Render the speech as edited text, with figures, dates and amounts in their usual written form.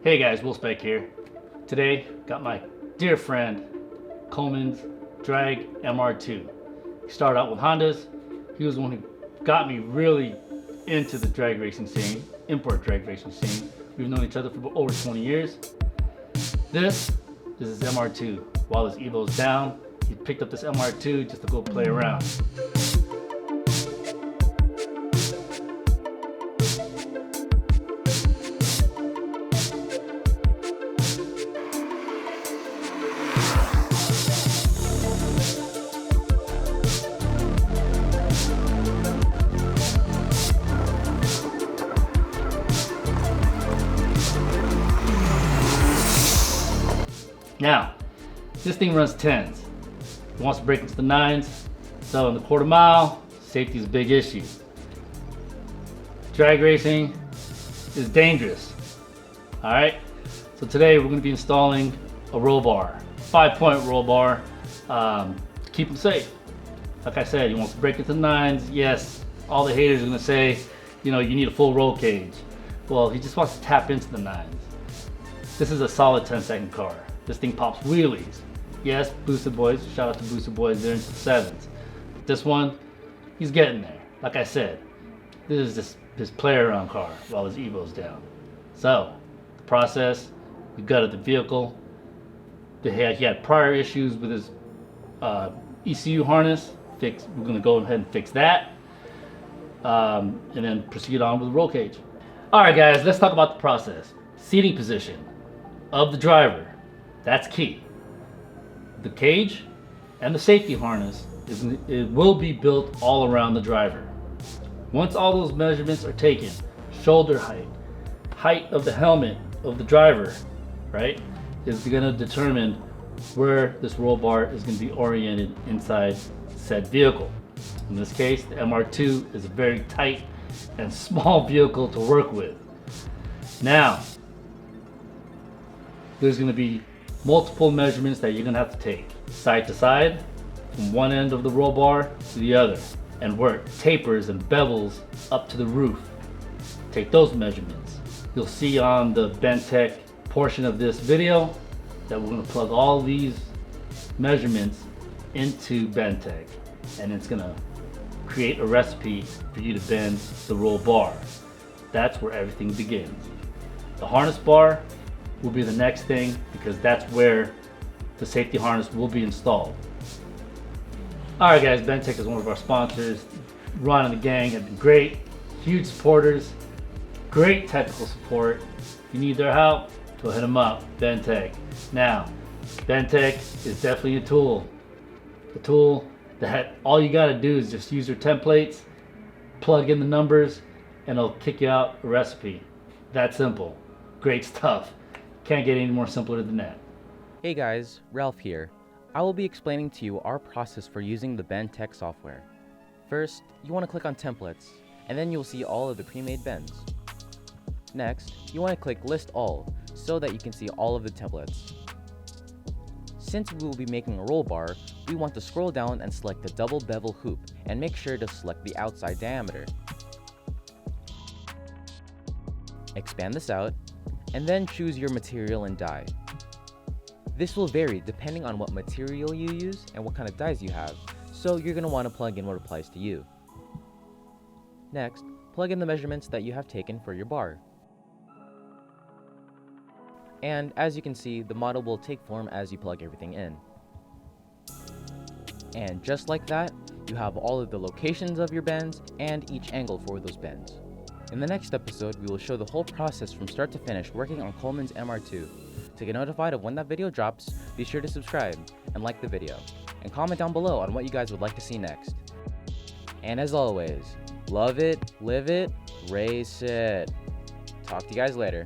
Hey guys, Will Speck here. Today, got my dear friend Coleman's Drag MR2. He started out with Hondas. He was the one who got me really into the drag racing scene, import drag racing scene. We've known each other for over 20 years. This is his MR2. While his Evo's down, he picked up this MR2 just to go play around. Now, this thing runs 10s. He wants to break into the 9s. So in the quarter mile, safety is a big issue. Drag racing is dangerous. Alright, so today we're going to be installing a roll bar. 5-point roll bar to keep him safe. Like I said, he wants to break into the 9s. Yes, all the haters are going to say, you know, you need a full roll cage. Well, he just wants to tap into the 9s. This is a solid 10-second car. This thing pops wheelies. Yes, Boosted Boys, shout out to Boosted Boys, they're into the 7s. But this one, he's getting there. Like I said, this is just his play around car while his Evo's down. So, the process, we gutted the vehicle. He had prior issues with his ECU harness. We're gonna go ahead and fix that. And then proceed on with the roll cage. Alright guys, let's talk about the process. Seating position of the driver. That's key. The cage and the safety harness it will be built all around the driver. Once all those measurements are taken, shoulder height, height of the helmet of the driver, right, is going to determine where this roll bar is going to be oriented inside said vehicle. In this case, the MR2 is a very tight and small vehicle to work with. Now, there's going to be multiple measurements that you're going to have to take side to side from one end of the roll bar to the other and work tapers and bevels up to the roof. Take those measurements. You'll see on the Bentech portion of this video that we're going to plug all these measurements into Bentech, and it's going to create a recipe for you to bend the roll bar. That's where everything begins. The harness bar will be the next thing because that's where the safety harness will be installed. Alright guys, Bentech is one of our sponsors. Ron and the gang have been great, huge supporters, great technical support. If you need their help, go hit them up, Bentech. Now, Bentech is definitely a tool that all you gotta do is just use your templates, plug in the numbers, and it'll kick you out a recipe. That simple. Great stuff. Can't get any more simpler than that. Hey guys, Ralph here. I will be explaining to you our process for using the Bentech software. First, you want to click on templates, and then you'll see all of the pre-made bends. Next, you want to click list all, so that you can see all of the templates. Since we will be making a roll bar, we want to scroll down and select the double bevel hoop, and make sure to select the outside diameter. Expand this out, and then choose your material and die. This will vary depending on what material you use and what kind of dies you have, so you're going to want to plug in what applies to you. Next, plug in the measurements that you have taken for your bar. And as you can see, the model will take form as you plug everything in. And just like that, you have all of the locations of your bends and each angle for those bends. In the next episode, we will show the whole process from start to finish working on Coleman's MR2. To get notified of when that video drops, be sure to subscribe and like the video, and comment down below on what you guys would like to see next. And as always, love it, live it, race it. Talk to you guys later.